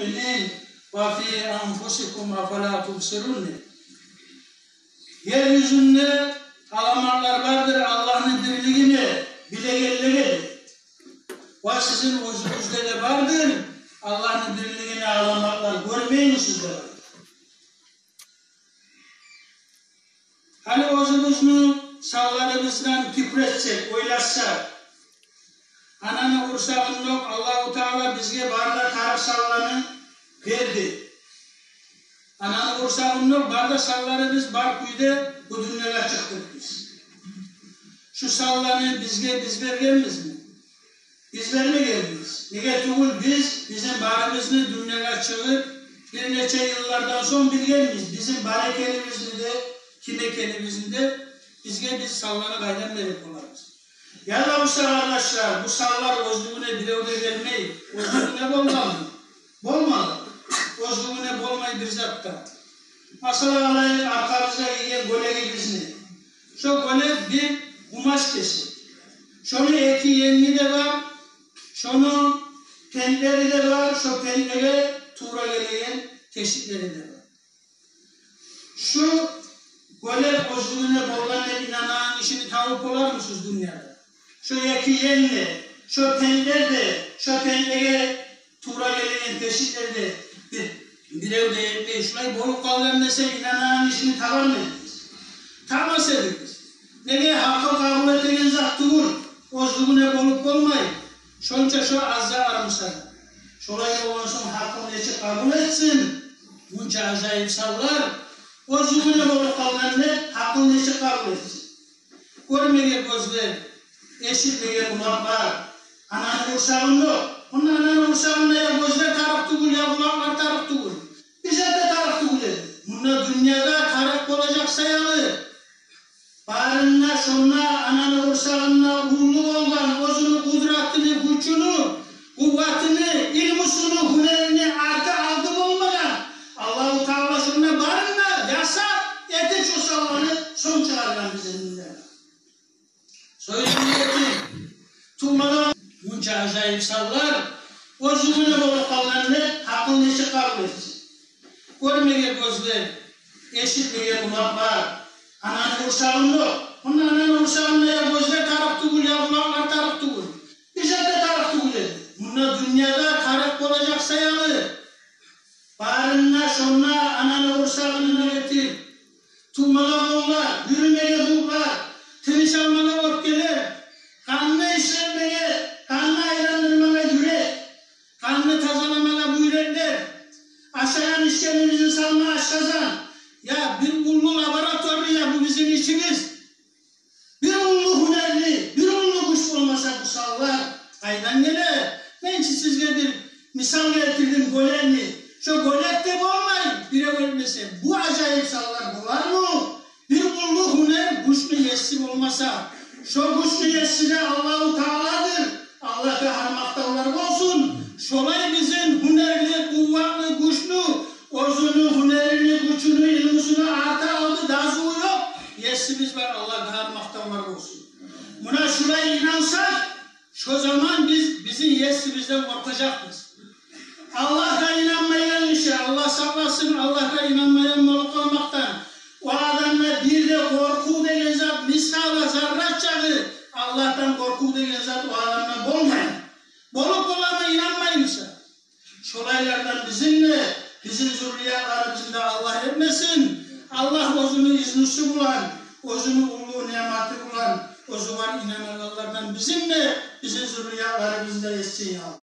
mu'minin ve fi anfusikum afala tubsirun. Yeryüzünde alamaklar vardır Allah'ın dirliğini bile geldi. Ve sizin özünüzde de vardır Allah'ın dirliğini alamaklar. Görmeyin mi sizde? Hani özümüzün sağlarımızdan küpretsek, oylaşsak, ananı kursağın yok, Allah-u Teala bizge barda taraf sağlarını verdi. Ananı kursağın yok, barda sağlarımız bar kuyuda bu dünyaya çıktık biz. Şu sağlarını bizge biz vergenmiz mi? Biz vermegenmiz. Nige tuğul bizim barımızını dünyaya çıkıp bir neçe yıllardan son bilgenmiz. Bizim barekelimizin de kimekelimizin de biz sallara gaydan verip olarız. Ya da bu arkadaşlar, bu sallar özlüğüne bile öde vermeyi, özlüğüne bolmalı. Bolmalı. Özlüğüne bolmayı bir zatta. Mesela alayı arkamızda yiyen golegi bizni. Şu golek bir kumaş kesi. Şunun eti yengi de var, şunun pendleri de var, şu pendere tuğra geleyen teşikleri de var. Şu golek özlüğüne bollanıp inanan işini tavuk olar mısınız dünyada? Şu eti yengi, şu penderde, şu pendere tuğra geleyen teşikleri de bir evde yetmeyi şurayı bolup kalırım dese inanan işini tavan mı ediniz? Tamaz ediniz. Nege hakkı kabul ettiğiniz aktıvur. Özlüğüne bolup olmayın. Şonca şu azza aramızda. Şurayı olan son hakkını neçe kabul etsin. Bunca acayip sallar. Özlüğüne bolup kalırım hakkını neçe kabul etsin. Görmeye gözler, eşitliğe kulaklar, ananı kursağında. Onun ananı kursağında ya gözler taraf tuğul ya kulaklar taraf tuğul. Bize de taraf tuğul edin. Bunlar dünyada taraf olacak sayalı. Barınla şunla ananı kursağında uğurlu olan özünü, kudretini, gücünü, kuvvetini, ilmusunu, hunerini artı aldım olmadan Allah-u Teala şunla barınla yasak eti şu sallanı son çıkargan bizimle. Söylediğim tuğmadan bunca acayip sallar özünü bolup kalanını hakkını neçe kabul etsin. Görmeye gözler, eşitliğe kulaklar, ananı kursağında, onun ananı kursağında ya gözler taraf tuğul ya kulaklar taraf tuğul. Bize de taraf tuğul edin. Bunlar dünyada taraf olacak sayalı. Barınla şunla ananı kursağını getir. Tuğmalar bollar, yürümeye bullar, temiz almana öpkeler, kanını işlenmeye, kanını ayranırmana yürek, kanını tazalamana buyrekler, aşayan işlemimizi salma aşkazan. Ya bir ullu laboratuvarı ya bu bizim işimiz. Bir ullu hünerli, bir ullu kuş olmasa bu sallar kaydan gelir. Ben sizge bir misal getirdim golenli. Şu golekte olmayın, bire ölmese. Bu acayip sallar var mı? Bir ullu hüner kuşlu yessi olmasa. Şu kuşlu yessi de Allah-u Teala'dır. Allah'a harmaktalar olsun. Şolay bizim hünerli, kuvvetli, kuşlu, özünü, hünerini, gücünü, ilmusunu artı aldı, dazığı yok. Yessimiz var, Allah'a harmaktalar olsun. Buna şuraya inansak, şu zaman bizim yessimizden korkacakız. Allah'a inanmayan işe, Allah saklasın, Allah'a inanmayan malık olmaktan. O adamlar bir de korku degen zat, miskala zarrat çağı, Allah'tan korku degen zat o adamlar bolmayın. Bolup olana inanmayınsa. Şolaylardan bizimle, bizim zürriyatlarımızı da Allah etmesin. Allah özünü iznisi bulan, özünü ulu nimeti bulan, özü var inananlardan bizimle, bizim zürriyatlarımızı da etsin ya.